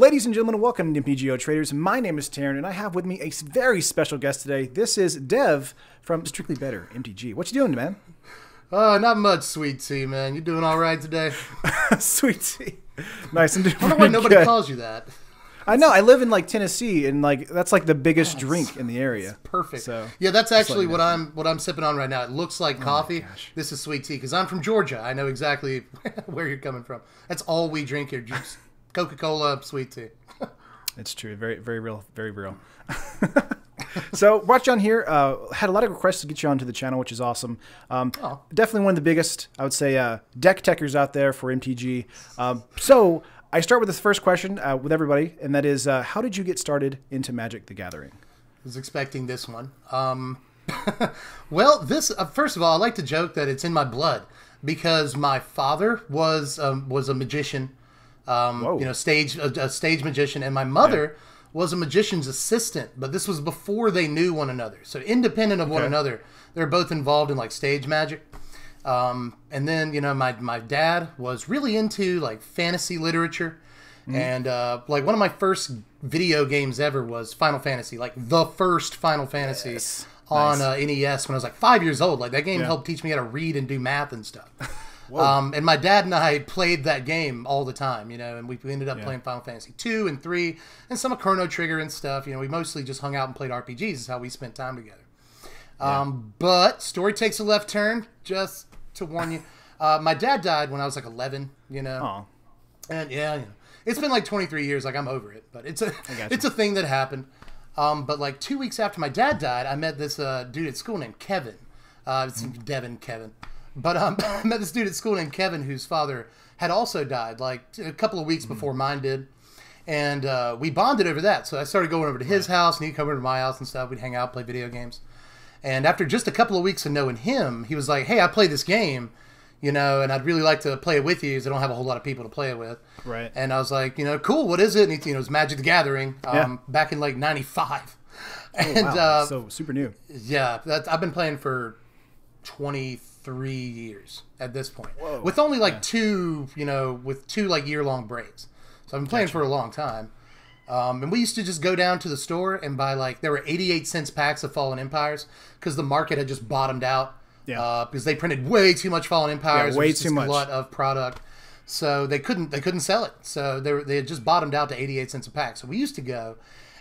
Ladies and gentlemen, welcome to MPGO Traders. My name is Taryn, and I have with me a very special guest today. This is Dev from StrictlyBetterMTG. What you doing, man? Not much, Sweet Tea, man. You doing all right today? Sweet Tea. Nice. I'm doing I don't know why nobody calls you that. I know. I live in like Tennessee, and like that's like the biggest drink in the area. Perfect. So yeah, that's actually what I'm sipping on right now. It looks like coffee. This is Sweet Tea because I'm from Georgia. I know exactly where you're coming from. That's all we drink here: juice, Coca-Cola, Sweet Tea. It's true. Very, very real. Very real. So watch on here. Had a lot of requests to get you onto the channel, which is awesome. Definitely one of the biggest, I would say, deck techers out there for MTG. So I start with this first question with everybody, and that is, how did you get started into Magic: The Gathering? I was expecting this one. Well, first of all, I like to joke that it's in my blood because my father was a magician, a stage magician, and my mother was a magician's assistant. But this was before they knew one another, so independent of one another, they're both involved in like stage magic. And then, my dad was really into like fantasy literature. And, like one of my first video games ever was Final Fantasy, like the first Final Fantasy on NES when I was like 5 years old. Like that game helped teach me how to read and do math and stuff. And my dad and I played that game all the time, and we ended up playing Final Fantasy 2 and 3 and some of Chrono Trigger and stuff. We mostly just hung out and played RPGs is how we spent time together. But story takes a left turn, just to warn you. My dad died when I was like 11, and it's been like 23 years. Like I'm over it, but it's a thing that happened. But like 2 weeks after my dad died, I met this dude at school named Kevin. It's Devin Kevin. But I met this dude at school named Kevin whose father had also died like a couple of weeks before mine did. And we bonded over that. So I started going over to his house and he'd come over to my house and stuff. We'd hang out, play video games. And after just a couple of weeks of knowing him, he was like, hey, I play this game, and I'd really like to play it with you because I don't have a whole lot of people to play it with. Right. And I was like, cool, what is it? And it was Magic: The Gathering back in like 95. And wow. So super new. Yeah, I've been playing for 23 years at this point. Whoa. With only like two like year-long breaks. So I've been playing for a long time. And we used to just go down to the store and buy there were 88-cent packs of Fallen Empires because the market had just bottomed out. Yeah. Because they printed way too much Fallen Empires. Yeah, way too much. Glut of product. So they couldn't sell it. So they had just bottomed out to 88 cents a pack. So we used to go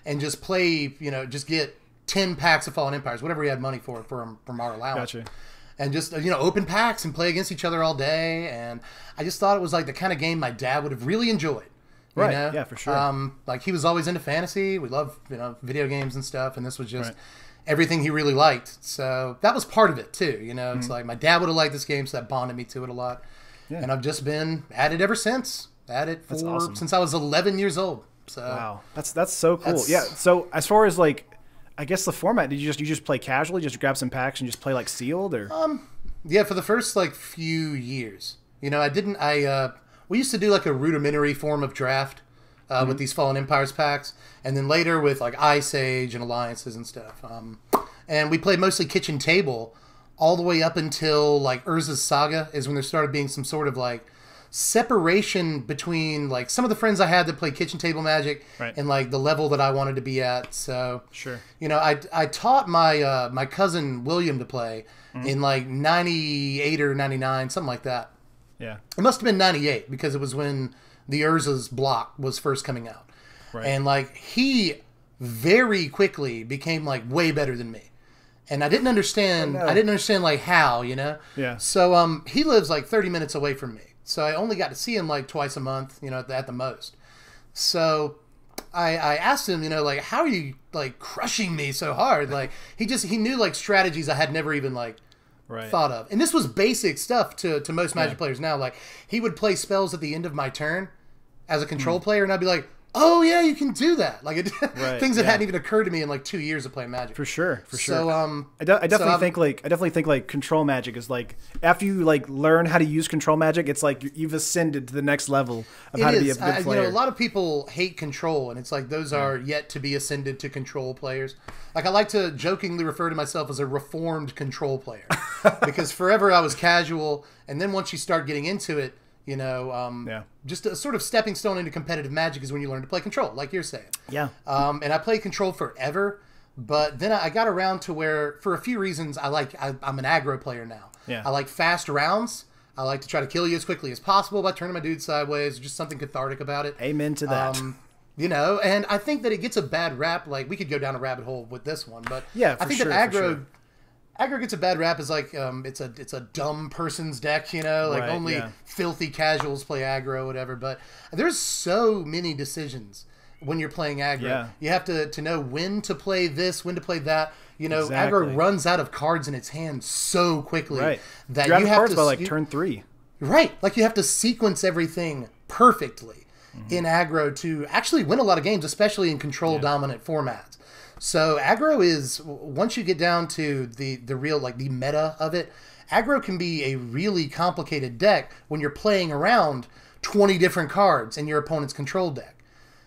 and just play, just get 10 packs of Fallen Empires, whatever we had money for from our allowance. Gotcha. And just, open packs and play against each other all day. And I just thought it was like the kind of game my dad would have really enjoyed. Right. Yeah, for sure. Like he was always into fantasy. We love, video games and stuff. And this was just everything he really liked. So that was part of it too. It's like my dad would have liked this game, so that bonded me to it a lot. Yeah. And I've just been at it ever since. Since I was 11 years old. So wow, that's so cool. Yeah. So as far as like, I guess the format, did you just play casually, just grab some packs and just play like sealed or? Yeah, for the first like few years, we used to do like a rudimentary form of draft with these Fallen Empires packs, and then later with like Ice Age and Alliances and stuff. And we played mostly kitchen table all the way up until like Urza's Saga is when there started being some sort of like separation between like some of the friends I had that played kitchen table Magic and like the level that I wanted to be at. So sure, I taught my my cousin William to play in like 98 or 99, something like that. Yeah, it must have been 98 because it was when the Urza's block was first coming out, and like he very quickly became like way better than me, and I didn't understand. I didn't understand like how, Yeah. So he lives like 30 minutes away from me, so I only got to see him like twice a month, at the most. So I asked him, like, how are you like crushing me so hard? Like he knew like strategies I had never even like thought of. And this was basic stuff to most Magic players now. Like he would play spells at the end of my turn as a control player, and I'd be like, oh yeah, you can do that. Like things that hadn't even occurred to me in like 2 years of playing Magic. For sure. So I definitely think like control Magic is like after you like learn how to use control Magic, it's like you've ascended to the next level of how to be a good player. A lot of people hate control, and it's like those are yet to be ascended to control players. Like I like to jokingly refer to myself as a reformed control player because forever I was casual, and then once you start getting into it, Just a sort of stepping stone into competitive Magic is when you learn to play Control, like you're saying. Yeah. And I played Control forever, but then I got around to where, for a few reasons, I'm an aggro player now. Yeah. I like fast rounds. I like to try to kill you as quickly as possible by turning my dude sideways. Just something cathartic about it. Amen to that. And I think that it gets a bad rap. Like, we could go down a rabbit hole with this one, but yeah, I think that aggro gets a bad rap as like it's a dumb person's deck, like only filthy casuals play aggro, whatever. But there's so many decisions when you're playing aggro. Yeah. You have to know when to play this, when to play that. Exactly. Aggro runs out of cards in its hand so quickly that you have cards by like turn 3. Right, like you have to sequence everything perfectly in aggro to actually win a lot of games, especially in control dominant formats. So aggro is, once you get down to the real, like the meta of it, aggro can be a really complicated deck when you're playing around 20 different cards in your opponent's control deck.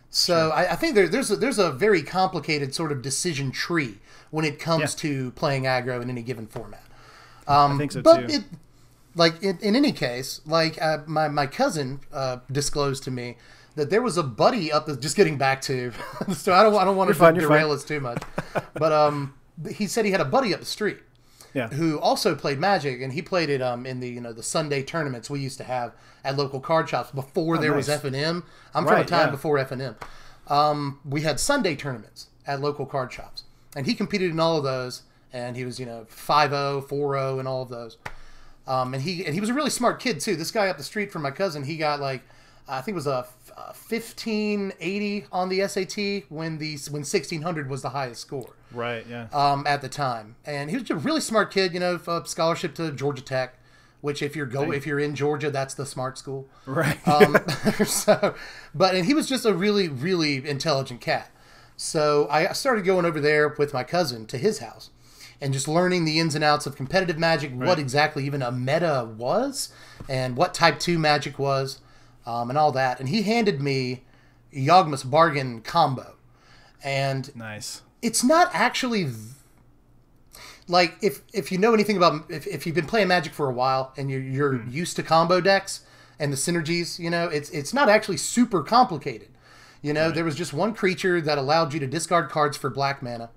So I think there's a very complicated sort of decision tree when it comes to playing aggro in any given format. I think so but too. In any case, like my cousin disclosed to me that there was a buddy up the, just getting back to, so I don't want to derail us too much, but he said he had a buddy up the street who also played Magic, and he played it in the Sunday tournaments we used to have at local card shops before there was F&M. I'm from a time before F&M. We had Sunday tournaments at local card shops, and he competed in all of those, and he was 5-0, 4-0 in all of those. And he was a really smart kid too. This guy up the street from my cousin, he got like, I think it was a 1580 on the SAT when 1600 was the highest score. Right. Yeah. At the time, and he was a really smart kid. Scholarship to Georgia Tech, which if you're in Georgia, that's the smart school. Right. And he was just a really, really intelligent cat. So I started going over there with my cousin to his house, and just learning the ins and outs of competitive Magic, what exactly even a meta was, and what Type 2 Magic was, and all that. And he handed me Yawgmoth's Bargain combo. And nice. It's not actually... Like, if you know anything about... If you've been playing Magic for a while, and you're used to combo decks, and the synergies, it's not actually super complicated. There was just one creature that allowed you to discard cards for black mana.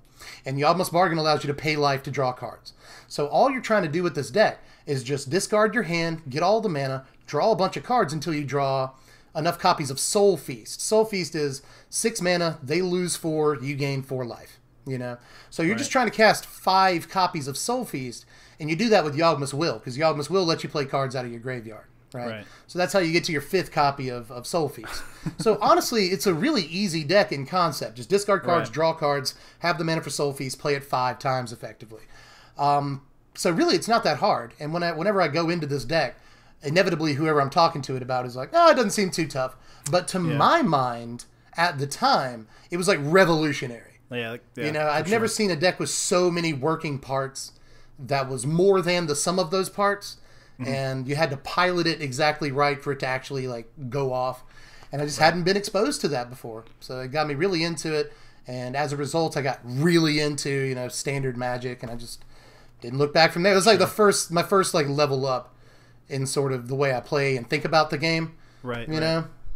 And Yawgmoth's Bargain allows you to pay life to draw cards. So all you're trying to do with this deck is just discard your hand, get all the mana, draw a bunch of cards until you draw enough copies of Soul Feast. Soul Feast is 6 mana, they lose 4, you gain 4 life. So you're just trying to cast 5 copies of Soul Feast, and you do that with Yawgmoth's Will, because Yawgmoth's Will lets you play cards out of your graveyard. Right. So that's how you get to your 5th copy of Soul Feast. So honestly, it's a really easy deck in concept. Just discard cards, draw cards, have the mana for Soul Feast, play it 5 times effectively. So really, it's not that hard. And whenever I go into this deck, inevitably whoever I'm talking to it about is like, oh, it doesn't seem too tough. But to my mind, at the time, it was like revolutionary. I'd never seen a deck with so many working parts that was more than the sum of those parts. And you had to pilot it exactly right for it to actually like go off. And I just hadn't been exposed to that before. So it got me really into it. And as a result, I got really into, standard Magic, and I just didn't look back from there. It was like my first like level up in sort of the way I play and think about the game. Right.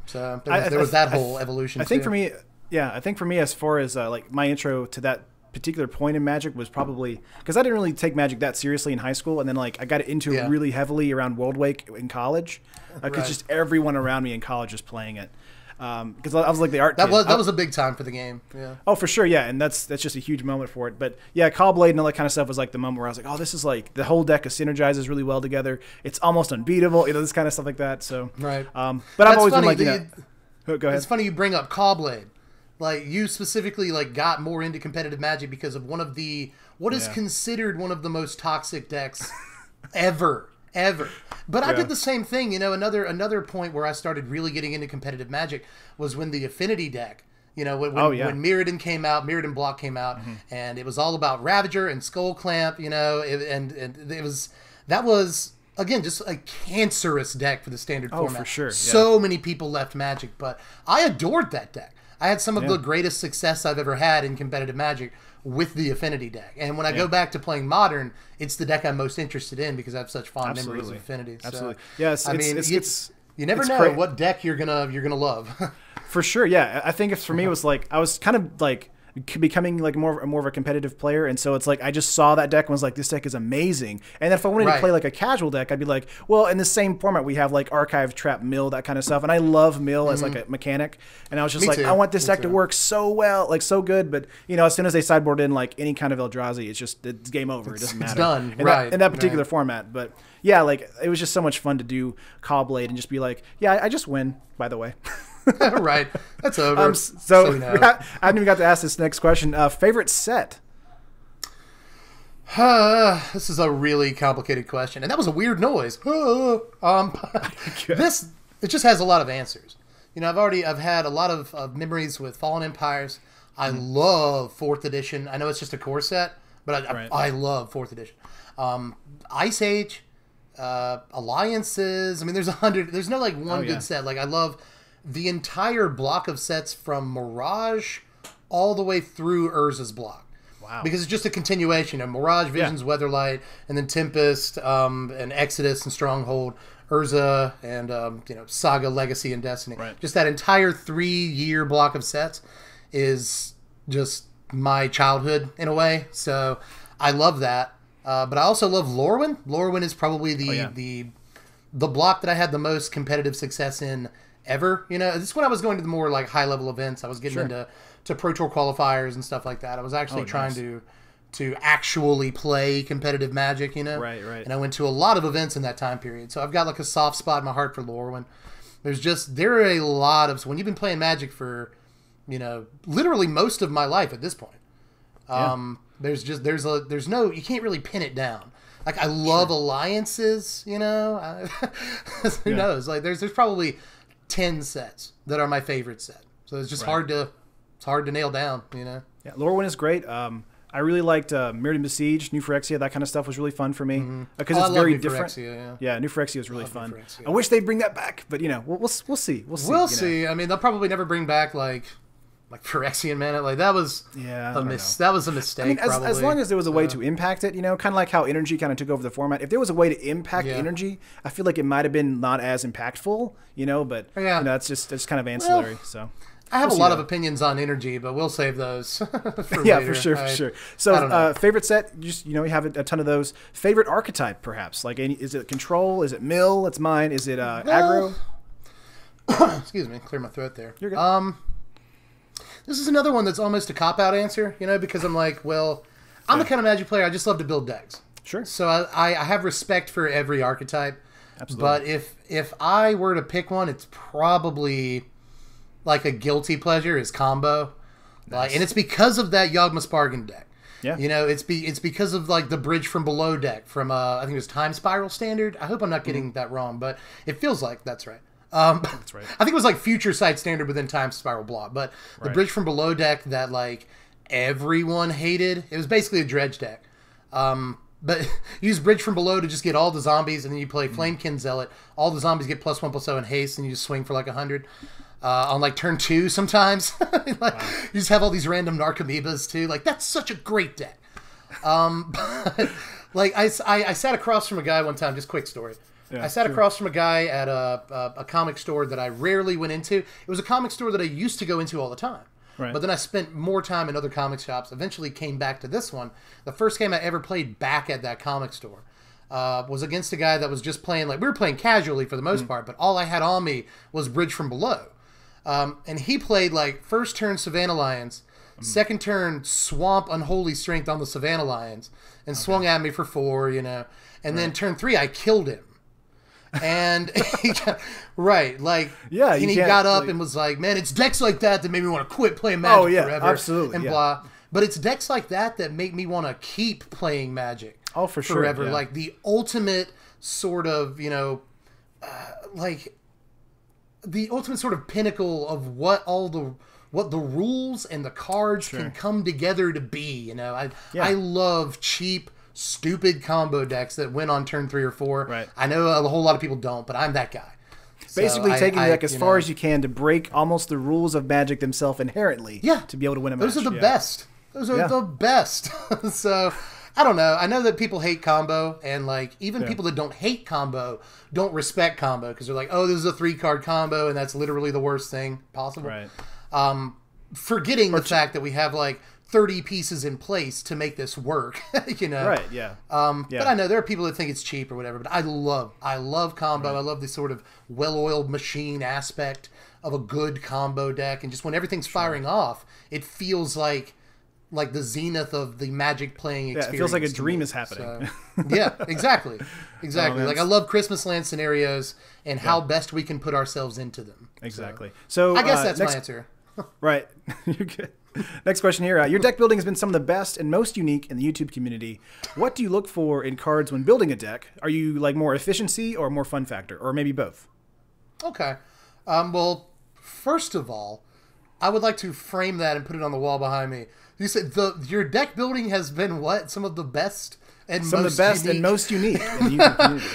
So there was that whole evolution. I think for me, as far as like my intro to that particular point in Magic was probably because I didn't really take Magic that seriously in high school, and then like I got into it really heavily around World Wake in college because just everyone around me in college was playing it. Because I was like the art kid. That was a big time for the game. Yeah. Oh, for sure, yeah, and that's just a huge moment for it. But yeah, Callblade and all that kind of stuff was like the moment where I was like, oh, this is like the whole deck synergizes really well together. It's almost unbeatable, this kind of stuff like that. So right. But I've always been like, go ahead. It's funny you bring up Callblade. Like, you specifically like got more into competitive Magic because of what is considered one of the most toxic decks ever. But I did the same thing. Another point where I started really getting into competitive Magic was when the Affinity deck, when Mirrodin came out, Mirrodin Block came out, and it was all about Ravager and Skull Clamp, and it was again, just a cancerous deck for the standard format. For sure. Yeah. So many people left Magic, but I adored that deck. I had some of the greatest success I've ever had in competitive Magic with the Affinity deck. And when I go back to playing Modern, it's the deck I'm most interested in because I have such fond memories of Affinity. Absolutely. So, Yes, You never know what deck you're gonna love. For sure, yeah. I think for me, it was like I was kind of like becoming like more of a competitive player, and so it's like I just saw that deck and was like, this deck is amazing. And then if I wanted to play like a casual deck, I'd be like, well, in the same format we have like archive, trap, mill, that kind of stuff, and I love mill as like a mechanic, and I was just I want this deck to work so well, like so good, but you know, as soon as they sideboard in like any kind of Eldrazi, it's game over. It doesn't matter. It's done in that particular format. But yeah, like it was just so much fun to do Cobblade and just be like, yeah, I just win, by the way. Right, that's over. So you know. I haven't even got to ask this next question. Favorite set? This is a really complicated question, and that was a weird noise. This it just has a lot of answers. You know, I've had a lot of memories with Fallen Empires. I love 4th edition. I know it's just a core set, but I love 4th edition. Ice Age, Alliances. I mean, there's 100. There's no like one good set. Like I love the entire block of sets from Mirage all the way through Urza's block. Wow. Because it's just a continuation of Mirage, Visions, Weatherlight, and then Tempest, and Exodus and Stronghold, Urza, and you know, Saga, Legacy, and Destiny. Right. Just that entire 3-year block of sets is just my childhood in a way. So I love that. But I also love Lorwyn. Lorwyn is probably the block that I had the most competitive success in ever. You know, this is when I was going to the more like high level events. I was getting into Pro Tour qualifiers and stuff like that. I was actually trying to actually play competitive Magic, you know? Right. And I went to a lot of events in that time period. So I've got like a soft spot in my heart for Lorwyn. There are a lot of, so when you've been playing Magic for, you know, literally most of my life at this point, there's no, you can't really pin it down. Like I love Alliances, you know? Who knows? Like there's probably 10 sets that are my favorite set. So it's just hard to nail down, you know? Yeah, Lorwyn is great. I really liked Mirrodin Besiege, New Phyrexia. That kind of stuff was really fun for me because it's very different. Yeah, New Phyrexia is really fun. I wish they'd bring that back, but you know, we'll see. We'll see. I mean, they'll probably never bring back like Phyrexian Mana. Like that was a mistake. I mean, as long as there was a way to impact it, you know, kind of like how Energy kind of took over the format. If there was a way to impact Energy, I feel like it might have been not as impactful, you know. But you know, that's kind of ancillary. So. I have a lot of opinions on Energy, but we'll save those for later. For sure. So, favorite set, just you have a ton of those. Favorite archetype, perhaps? Like, is it Control? Is it Mill? It's mine. Is it Aggro? Excuse me, clear my throat there. You're good. This is another one that's almost a cop-out answer, you know, because I'm like, well, I'm the kind of Magic player, I just love to build decks. Sure. So I have respect for every archetype. Absolutely. But if I were to pick one, it's probably like a guilty pleasure is Combo. Nice. And it's because of that Yawgmoth's Bargain deck. Yeah. You know, it's because of like the Bridge from Below deck from I think it was Time Spiral Standard. I hope I'm not getting that wrong, but it feels like that's right. That's right. I think it was like Future Sight Standard within Time Spiral Block, but the Bridge from Below deck that like everyone hated. It was basically a dredge deck. But use Bridge from Below to just get all the zombies, and then you play Flamekin Zealot. All the zombies get +1/+0 haste, and you just swing for like 100 on like turn 2 sometimes. You just have all these random Narcomoebas too. Like that's such a great deck. But, like I sat across from a guy one time. Just quick story. Yeah, I sat across from a guy at a comic store that I rarely went into. It was a comic store that I used to go into all the time. Right. But then I spent more time in other comic shops. Eventually came back to this one. The first game I ever played back at that comic store was against a guy that was just playing, like we were playing casually for the most part, but all I had on me was Bridge from Below. And he played like first turn Savannah Lions, second turn Swamp Unholy Strength on the Savannah Lions, and swung at me for 4, you know. And then turn 3 I killed him. And he got, and he got up and was like, man, it's decks like that made me want to quit playing Magic forever. Absolutely, and blah. But it's decks like that make me want to keep playing Magic forever. Yeah. Like the ultimate sort of, you know, the ultimate sort of pinnacle of what the rules and the cards can come together to be, you know. I love cheap, stupid combo decks that win on turn 3 or 4. Right. I know a whole lot of people don't, but I'm that guy. Basically taking the deck as far as you can to break almost the rules of Magic themselves inherently to be able to win a match. Those are the best. Those are the best. So, I don't know. I know that people hate combo, and like even people that don't hate combo don't respect combo because they're like, oh, this is a 3-card combo, and that's literally the worst thing possible. Right. Forgetting the fact that we have like 30 pieces in place to make this work, you know? Right, yeah. But I know there are people that think it's cheap or whatever, but I love combo. Right. I love this sort of well-oiled machine aspect of a good combo deck. And just when everything's firing off, it feels like the zenith of the Magic playing experience. Yeah, it feels like a dream is happening. So, yeah, exactly. Exactly. Like I love Christmas Land scenarios and how best we can put ourselves into them. Exactly. So I guess that's my answer. Right. You're good. Next question here. Your deck building has been some of the best and most unique in the YouTube community. What do you look for in cards when building a deck? Are you like more efficiency or more fun factor, or maybe both? Okay. Well, first of all, I would like to frame that and put it on the wall behind me. You said your deck building has been what? Some of the best and most unique in the YouTube community.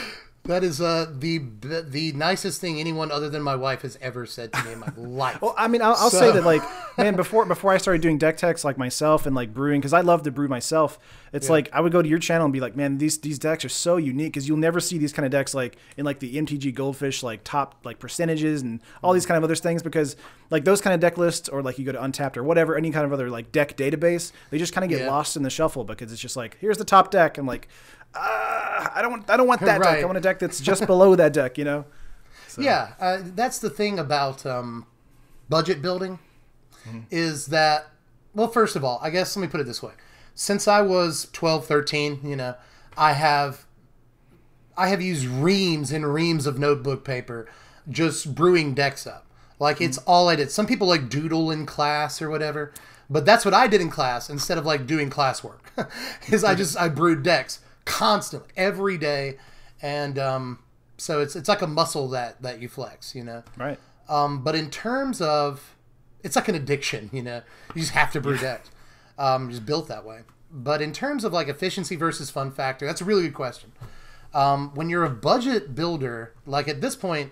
That is the nicest thing anyone other than my wife has ever said to me in my life. Well, I mean, I'll say that, like, man, before I started doing deck techs like myself and like brewing, because I love to brew myself. It's like I would go to your channel and be like, man, these decks are so unique because you'll never see these kind of decks like in like the MTG Goldfish like top like percentages and all these kind of other things, because like those kind of deck lists, or like you go to Untapped or whatever, any kind of other like deck database, they just kind of get lost in the shuffle because it's just like, here's the top deck. I'm like, I don't want that deck. I want a deck that's just below that deck, you know? So. Yeah, that's the thing about budget building is that, well, first of all, I guess let me put it this way. Since I was 12, 13, you know, I have used reams and reams of notebook paper just brewing decks up. Like, it's all I did. Some people like doodle in class or whatever, but that's what I did in class instead of like doing classwork. Is I brewed decks constantly every day, and so it's like a muscle that you flex, you know. Right. But in terms of, it's like an addiction, you know. You just have to brew decks. Just built that way. But in terms of like efficiency versus fun factor, that's a really good question. When you're a budget builder, like at this point,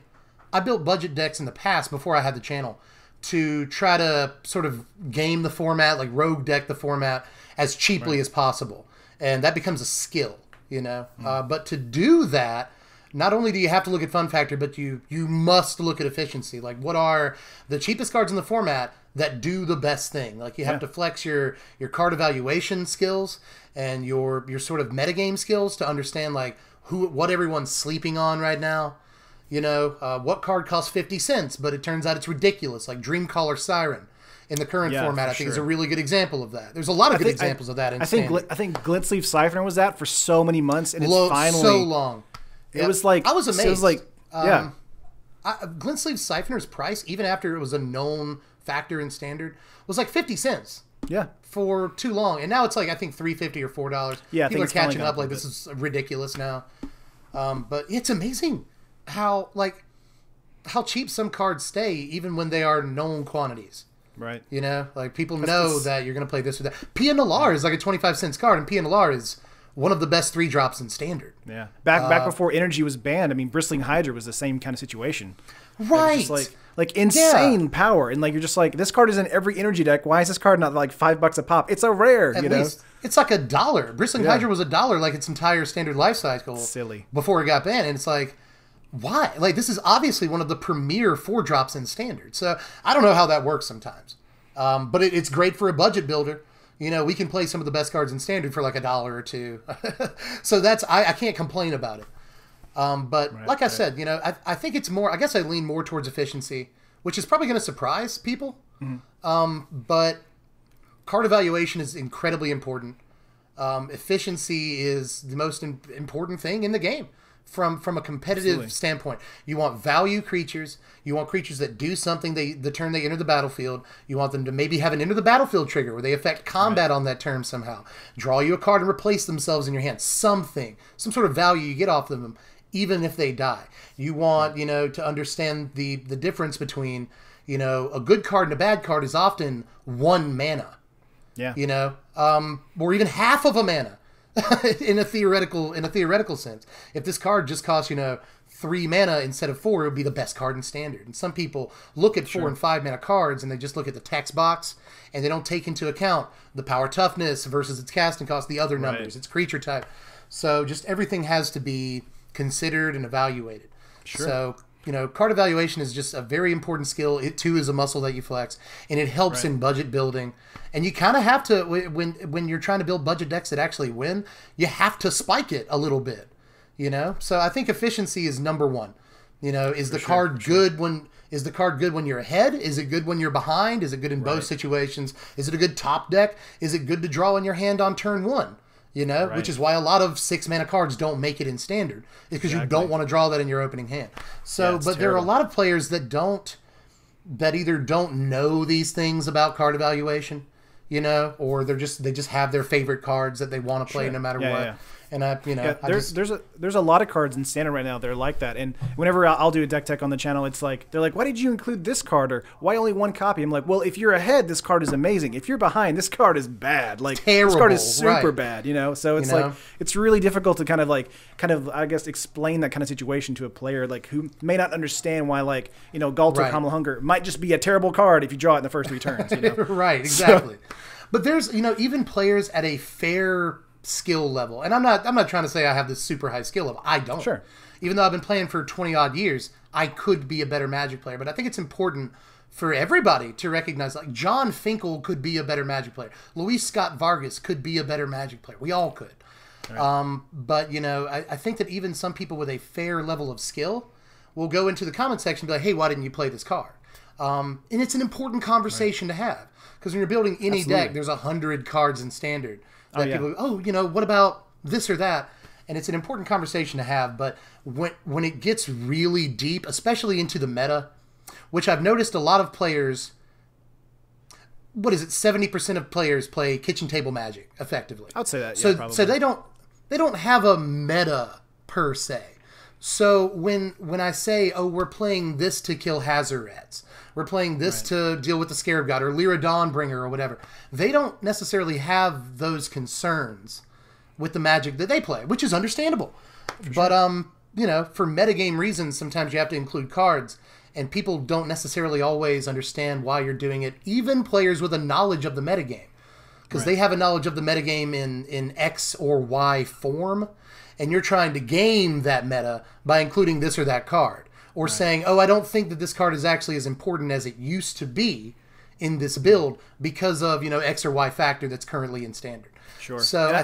I built budget decks in the past before I had the channel to try to sort of game the format, like rogue deck the format as cheaply as possible, and that becomes a skill. You know, but to do that, not only do you have to look at fun factor, but you must look at efficiency. Like, what are the cheapest cards in the format that do the best thing? Like, you have to flex your card evaluation skills and your sort of metagame skills to understand like what everyone's sleeping on right now. You know, what card costs 50 cents, but it turns out it's ridiculous, like Dreamcaller Siren. In the current format, I think is a really good example of that. There's a lot of good examples of that. I think Glintsleeve Siphoner was that for so many months, and it's finally so long. It was like, I was amazed. It was like Glintsleeve Siphoner's price, even after it was a known factor in standard, was like 50 cents. Yeah, for too long, and now it's like I think $3.50 or $4. Yeah, people are catching up. Like, this is ridiculous now. But it's amazing how cheap some cards stay, even when they are known quantities. Right. You know, like people know that you're going to play this or that. Pia Nalar is like a 25-cent card, and Pia Nalar is one of the best 3-drops in standard. Yeah. Back before energy was banned, I mean, Bristling Hydra was the same kind of situation. Right. Just like insane power. And like, you're just like, this card is in every energy deck. Why is this card not like $5 a pop? It's a rare, you know? It's like $1. Bristling Hydra was $1, like its entire standard life cycle. Silly. Before it got banned. And it's like, why? Like, this is obviously one of the premier 4-drops in standard. So I don't know how that works sometimes. But it's great for a budget builder. You know, we can play some of the best cards in standard for like $1 or $2. So I can't complain about it. But like I said, you know, I think it's more, I guess I lean more towards efficiency, which is probably going to surprise people. But card evaluation is incredibly important. Efficiency is the most important thing in the game. From a competitive standpoint, you want value creatures. You want creatures that do something the turn they enter the battlefield. You want them to maybe have an enter the battlefield trigger where they affect combat on that turn somehow. Draw you a card and replace themselves in your hand. Some sort of value you get off of them, even if they die. You want, you know, to understand the difference between, you know, a good card and a bad card is often 1 mana. Yeah. You know, or even half of a mana. in a theoretical sense. If this card just costs, 3 mana instead of 4, it would be the best card in Standard. And some people look at 4 and 5 mana cards and they just look at the text box and they don't take into account the power toughness versus its casting cost, the other numbers, its creature type. So just everything has to be considered and evaluated. Sure. So, card evaluation is just a very important skill. It too is a muscle that you flex, and it helps in budget building. And you kind of have to, when you're trying to build budget decks that actually win, you have to spike it a little bit. So I think efficiency is number one. Is the card good when you're ahead? Is it good when you're behind? Is it good in both situations? Is it a good top deck? Is it good to draw in your hand on turn 1? Which is why a lot of 6 mana cards don't make it in Standard, because you don't want to draw that in your opening hand. So, but there are a lot of players that either don't know these things about card evaluation, or they just have their favorite cards that they want to play no matter what. Yeah. And there's a lot of cards in Standard right now that are like that. And whenever I'll do a deck tech on the channel, it's like they're like, "Why did you include this card?" Or "Why only 1 copy?" I'm like, "Well, if you're ahead, this card is amazing. If you're behind, this card is bad. Like terrible, this card is super bad." So it's like it's really difficult to kind of I guess explain that kind of situation to a player who may not understand why Galt or Kamala Hunger might just be a terrible card if you draw it in the first 3 turns. Right, exactly. But there's even players at a fair skill level, and I'm not trying to say I have this super high skill level. I don't. Sure. Even though I've been playing for 20 odd years, I could be a better Magic player. But I think it's important for everybody to recognize, John Finkel could be a better Magic player. Luis Scott Vargas could be a better Magic player. We all could. Right. But I think that even some people with a fair level of skill will go into the comment section and be like, "Hey, why didn't you play this card?" And it's an important conversation to have, because when you're building any deck, there's 100 cards in Standard. People go, what about this or that? And it's an important conversation to have. But when it gets really deep, especially into the meta, which I've noticed a lot of players, 70% of players play kitchen table Magic effectively. I'd say that. So they don't have a meta per se. So when I say, we're playing this to kill Hazarets, we're playing this to deal with the Scarab God or Lyra Dawnbringer or whatever, they don't necessarily have those concerns with the Magic that they play, which is understandable. But for metagame reasons, sometimes you have to include cards, and people don't necessarily always understand why you're doing it. Even players with a knowledge of the metagame, because they have a knowledge of the metagame in X or Y form, and you're trying to game that meta by including this or that card. Or saying, I don't think that this card is actually as important as it used to be in this build because of, X or Y factor that's currently in Standard. Sure. So I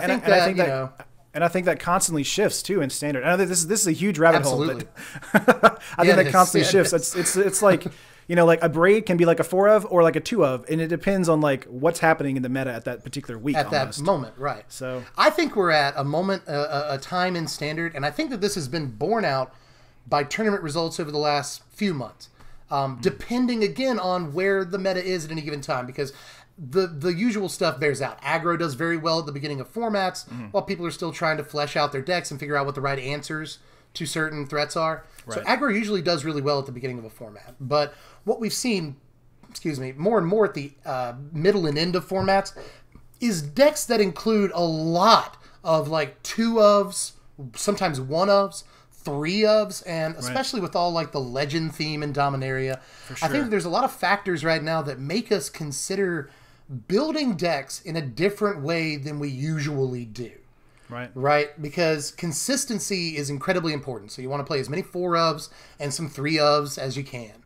think that constantly shifts too in Standard. I know that this is a huge rabbit hole, but I think that constantly shifts. It's like a braid can be like a 4 of or like a 2 of, and it depends on what's happening in the meta at that particular week. At that moment, right? So I think we're at a moment, a time in Standard, and I think that this has been borne out by tournament results over the last few months, depending again on where the meta is at any given time, because the usual stuff bears out. Aggro does very well at the beginning of formats, while people are still trying to flesh out their decks and figure out what the right answers to certain threats are. Right. So aggro usually does really well at the beginning of a format. But what we've seen, more and more at the middle and end of formats is decks that include a lot of 2 ofs, sometimes 1 ofs, 3 ofs, and especially with all the legend theme in Dominaria. Sure. I think there's a lot of factors right now that make us consider building decks in a different way than we usually do. Right? Because consistency is incredibly important. So you want to play as many 4 ofs and some 3 ofs as you can.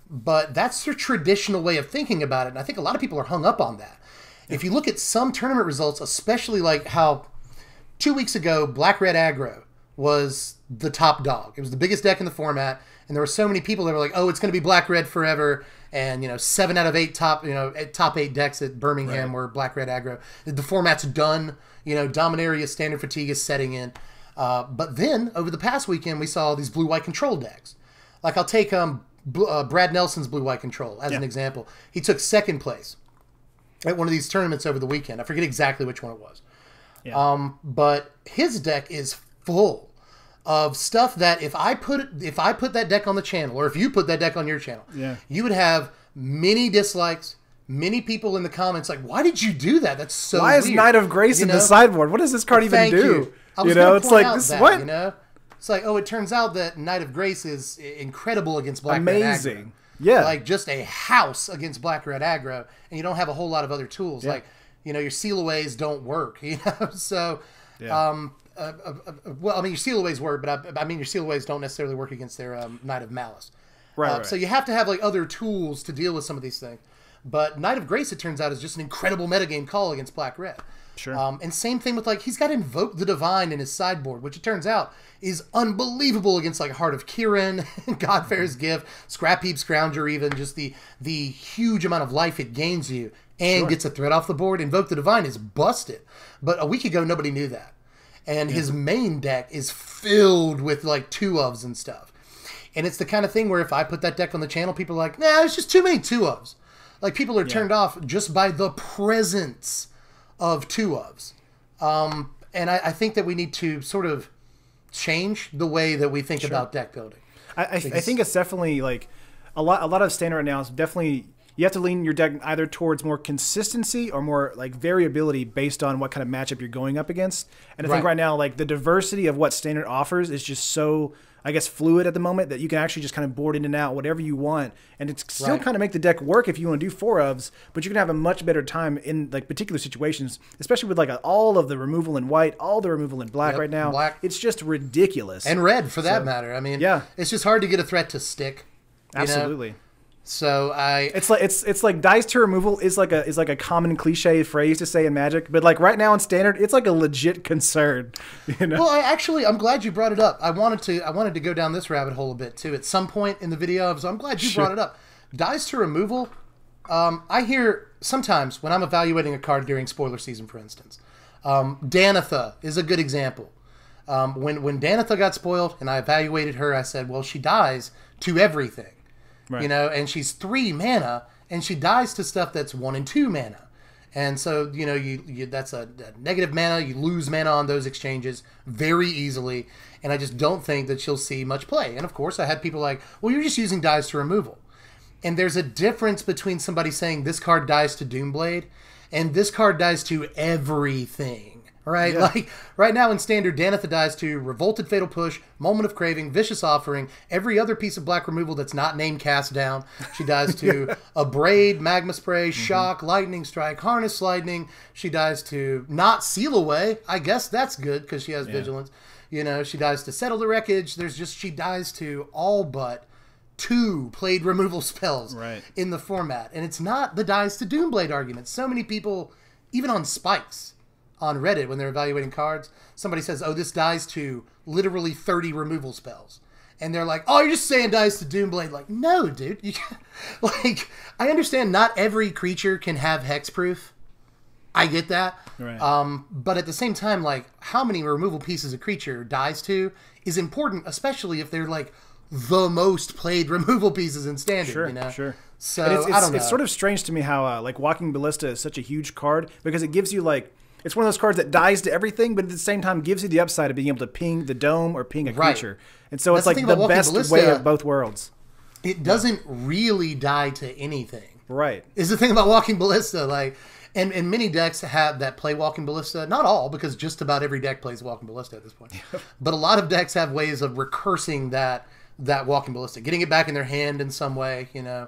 But that's the traditional way of thinking about it, and I think a lot of people are hung up on that. Yeah. If you look at some tournament results, especially how 2 weeks ago Black-Red Aggro was the top dog. It was the biggest deck in the format, and there were so many people that were like, it's going to be Black-Red forever, and 7 out of 8 top 8 decks at Birmingham were Black-Red Aggro. The format's done. Dominaria standard fatigue is setting in. But then, over the past weekend, we saw these blue-white control decks. I'll take Brad Nelson's blue-white control as an example. He took 2nd place at one of these tournaments over the weekend. I forget exactly which one it was. Yeah. But his deck is full of stuff that if I put that deck on the channel, or if you put that deck on your channel, you would have many dislikes, many people in the comments like, why did you do that? That's so Why is weird. Knight of Grace in the sideboard? What does this card even do? You know, it's like, this, what? You know? It's like, oh, it turns out that Knight of Grace is incredible against black-red aggro. Yeah. Like, just a house against black-red aggro, and you don't have a whole lot of other tools. Like, you know, your seal-aways don't work, you know? So, well, I mean, your seal-aways work, but I mean, your seal-aways don't necessarily work against their Knight of Malice. Right. So you have to have, like, other tools to deal with some of these things. But Knight of Grace, it turns out, is just an incredible metagame call against black-red. Sure. And same thing with, like, he's got Invoke the Divine in his sideboard, which it turns out is unbelievable against, like, Heart of Kiran, Godfair's Gift, Scrap Heap Scrounger even, just the huge amount of life it gains you, and gets a threat off the board. Invoke the Divine is busted. But a week ago, nobody knew that. And his main deck is filled with, like, 2-ofs and stuff. And it's the kind of thing where if I put that deck on the channel, people are like, nah, there's just too many 2-ofs. Like, people are turned off just by the presence of 2-ofs. And I think that we need to sort of change the way that we think about deck building. I think it's definitely, like, a lot of standard right now is definitely, you have to lean your deck either towards more consistency or more, like, variability based on what kind of matchup you're going up against. And I think right now, like, the diversity of what standard offers is just so, I guess, fluid at the moment that you can actually just kind of board in and out whatever you want, and it's still kind of make the deck work if you want to do 4-ofs, but you're gonna have a much better time in, like, particular situations, especially with, like, all of the removal in white, all the removal in black right now. It's just ridiculous. And red, for that matter. I mean, it's just hard to get a threat to stick. Absolutely. Know? So it's like dice to removal is like a common cliche phrase to say in Magic, but like right now in Standard, it's like a legit concern. You know? Well, I'm glad you brought it up. I wanted to go down this rabbit hole a bit too at some point in the video. So I'm glad you brought it up. Dice to removal. I hear sometimes when I'm evaluating a card during spoiler season, for instance, Danitha is a good example. When Danitha got spoiled and I evaluated her, I said, well, she dies to everything. You know, and she's 3 mana, and she dies to stuff that's 1 and 2 mana. And so, you know, that's a negative mana. You lose mana on those exchanges very easily, and I just don't think that she'll see much play. And, of course, I had people like, well, you're just using dies to removal. And there's a difference between somebody saying this card dies to Doomblade and this card dies to everything. Right? Like, right now in Standard, Danitha dies to Revolted Fatal Push, Moment of Craving, Vicious Offering, every other piece of black removal that's not named Cast Down. She dies to Abrade, Magma Spray, Shock, Lightning Strike, Harness Lightning. She dies to not Seal Away. I guess that's good because she has Vigilance. You know, she dies to Settle the Wreckage. She dies to all but 2 played removal spells in the format. And it's not the dies to Doomblade argument. So many people, even on Spikes, on Reddit when they're evaluating cards, somebody says, oh, this dies to literally 30 removal spells. And they're like, oh, you're just saying dies to Doomblade. Like, no, dude. You can't. Like, I understand not every creature can have hexproof. I get that. But at the same time, like, how many removal pieces a creature dies to is important, especially if they're, like, the most played removal pieces in Standard, you know? So, I don't know. It's sort of strange to me how, like, Walking Ballista is such a huge card because it gives you, like, it's one of those cards that dies to everything, but at the same time gives you the upside of being able to ping the dome or ping a creature. And so it's like the best way of both worlds. It doesn't really die to anything. Right. Is the thing about Walking Ballista. Like, and many decks have that play Walking Ballista. Not all, because just about every deck plays Walking Ballista at this point. But a lot of decks have ways of recursing that Walking Ballista, getting it back in their hand in some way, you know.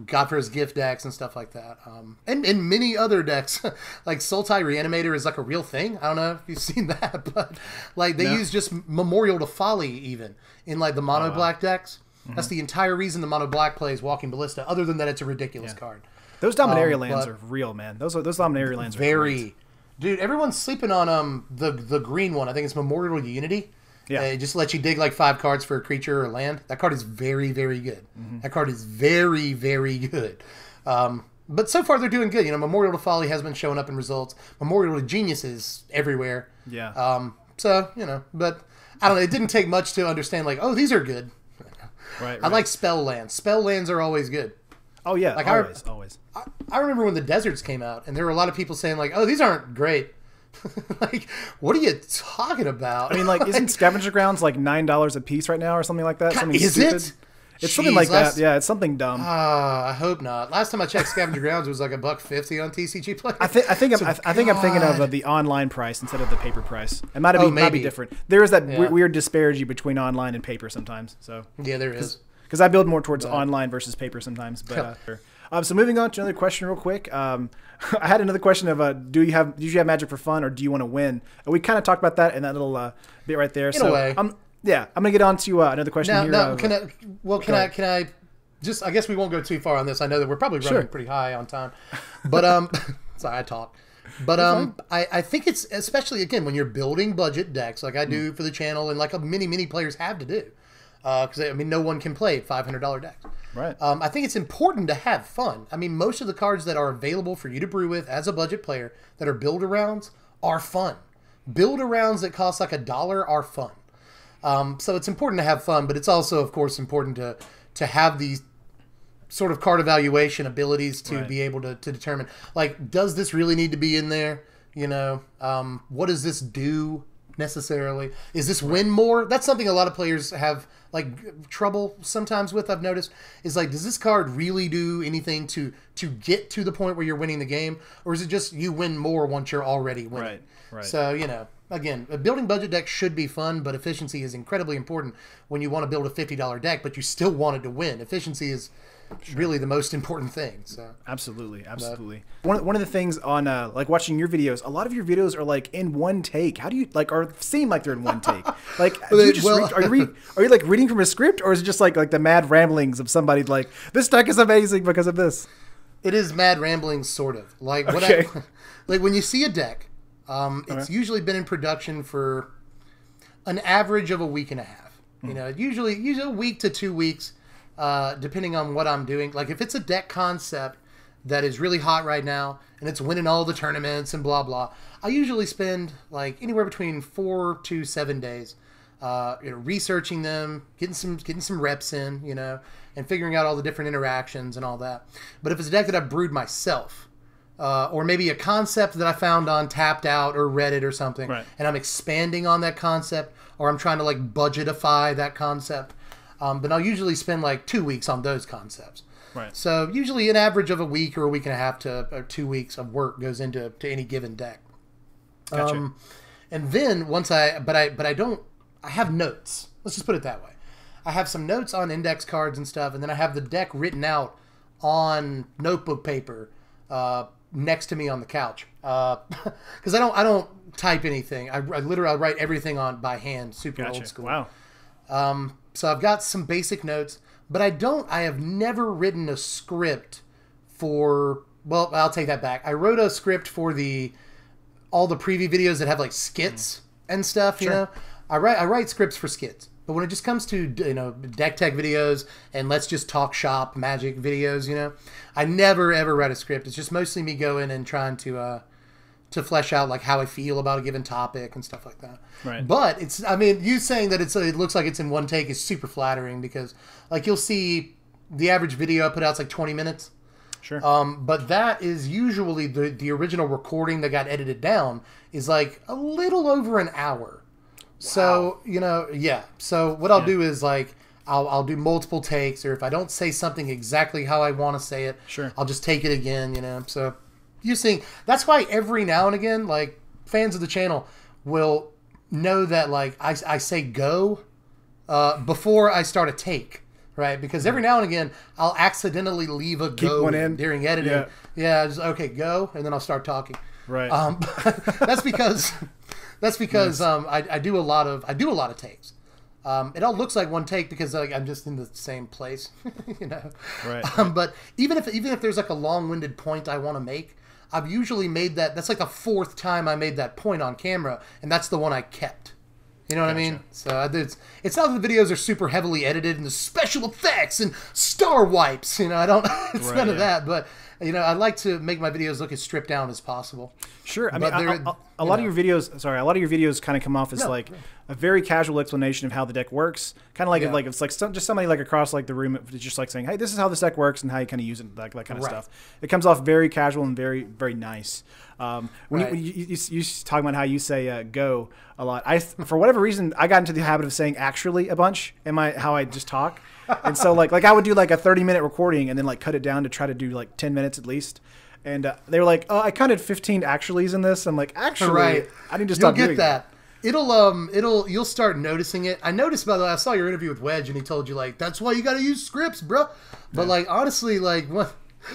Godfair's Gift decks and stuff like that. And many other decks, like Sultai Reanimator is like a real thing. I don't know if you've seen that, but like they use just Memorial to Folly even in like the mono black decks. That's the entire reason the mono black plays Walking Ballista, other than that it's a ridiculous card. Those Dominaria lands are real, man. Those Dominaria lands are great. Dude, everyone's sleeping on the green one. I think it's Memorial to Unity. It just lets you dig like 5 cards for a creature or land. That card is very, very good. That card is very, very good. But so far they're doing good. You know, Memorial to Folly has been showing up in results. Memorial to Genius is everywhere. So, you know, but I don't know. It didn't take much to understand like, oh, these are good. I like spell lands. Spell lands are always good. Oh, yeah. Like always. I remember when the Deserts came out and there were a lot of people saying like, oh, these aren't great. Like, what are you talking about? I mean, like, isn't Scavenger Grounds like $9 a piece right now or something like that? Something is stupid? it? It's something like that. Yeah, it's something dumb. I hope not. Last time I checked, Scavenger Grounds was like $1.50 on TCG Player. I think I'm thinking of the online price instead of the paper price. It might be different. There is that weird disparity betwing online and paper sometimes. So yeah, there is. Because I build more towards online versus paper sometimes. But so moving on to another question real quick. I had another question of do you have Magic for fun or do you want to win? We kind of talked about that in that little bit right there. In a way. I'm gonna get on to another question here. Now, can I just? I guess we won't go too far on this. I know that we're probably running pretty high on time, but sorry, I talk. But I think it's especially again when you're building budget decks like I do for the channel and like many players have to do, because I mean no one can play $500 decks. Right. I think it's important to have fun. I mean most of the cards that are available for you to brew with as a budget player that are build-arounds are fun. Build-arounds that cost like $1 are fun. So it's important to have fun, but it's also, of course, important to have these sort of card evaluation abilities to be able to determine, like, does this really need to be in there? You know, what does this do necessarily? Is this win more? That's something a lot of players have, like, trouble sometimes with, I've noticed, is, like, does this card really do anything to get to the point where you're winning the game? Or is it just you win more once you're already winning? Right. So, you know. Again, a building budget deck should be fun, but efficiency is incredibly important when you want to build a $50 deck, but you still want it to win. Efficiency is really the most important thing. So absolutely. One of the things on like watching your videos, a lot of your videos are like in one take. How do you or seem like they're in one take? Like, do you just are you like reading from a script, or is it just like the mad ramblings of somebody like this deck is amazing because of this? It is mad ramblings, sort of. Like like when you see a deck. It's usually been in production for an average of a week and a half. You know, usually a week to 2 weeks, depending on what I'm doing. Like if it's a deck concept that is really hot right now and it's winning all the tournaments and blah blah, I usually spend like anywhere between 4 to 7 days, researching them, getting some reps in, you know, and figuring out all the different interactions and all that. But if it's a deck that I've brewed myself. Or maybe a concept that I found on Tapped Out or Reddit or something, and I'm expanding on that concept, or I'm trying to like budgetify that concept. But I'll usually spend like 2 weeks on those concepts. Right. So usually an average of a week or a week and a half to 2 weeks of work goes into any given deck. Gotcha. And then once I have notes. Let's just put it that way. I have some notes on index cards and stuff, and then I have the deck written out on notebook paper. Next to me on the couch, because I don't type anything. I literally write everything on by hand, super old school. Wow. So I've got some basic notes, but I have never written a script for. Well, I'll take that back. I wrote a script for all the preview videos that have like skits and stuff. You know, I write scripts for skits. But when it just comes to, you know, deck tech videos and let's just talk shop Magic videos, you know, I never ever write a script. It's just mostly me going and trying to flesh out like how I feel about a given topic and stuff like that. Right. But you saying that it looks like it's in one take is super flattering because like you'll see the average video I put out is like 20 minutes. Sure. But that is usually the original recording that got edited down is like a little over an hour. So, you know, yeah. So what I'll do is like, I'll do multiple takes, or if I don't say something exactly how I want to say it, I'll just take it again, you know. So you see, that's why every now and again, like fans of the channel will know that like I say go before I start a take, right? Because every now and again, I'll accidentally leave a go during editing. Yeah, just okay, go, and then I'll start talking. Right. That's because I do a lot of takes. It all looks like one take because like, I'm just in the same place, you know. Right. But even if there's like a long-winded point I want to make, I've usually made that. That's like the 4th time I made that point on camera, and that's the one I kept. You know what I mean? So it's not that the videos are super heavily edited and the special effects and star wipes. You know, I don't. It's none of that. But you know, I like to make my videos look as stripped down as possible. Sure. I mean, a lot of your videos. Sorry, a lot of your videos kind of come off as like a very casual explanation of how the deck works. Kind of like if, it's like just somebody like across like the room, just like saying, "Hey, this is how this deck works and how you kind of use it," like that kind of stuff. It comes off very casual and very very nice. When you talk about how you say "go" a lot, for whatever reason I got into the habit of saying "actually" a bunch in how I just talk, and so like I would do like a 30-minute recording and then like cut it down to try to do like 10 minutes at least. And they were like, "Oh, I counted 15 actuallys in this." I'm like, "Actually, I need to stop doing that." You'll start noticing it. I noticed, by the way, I saw your interview with Wedge, and he told you like, "That's why you got to use scripts, bro." But like honestly, like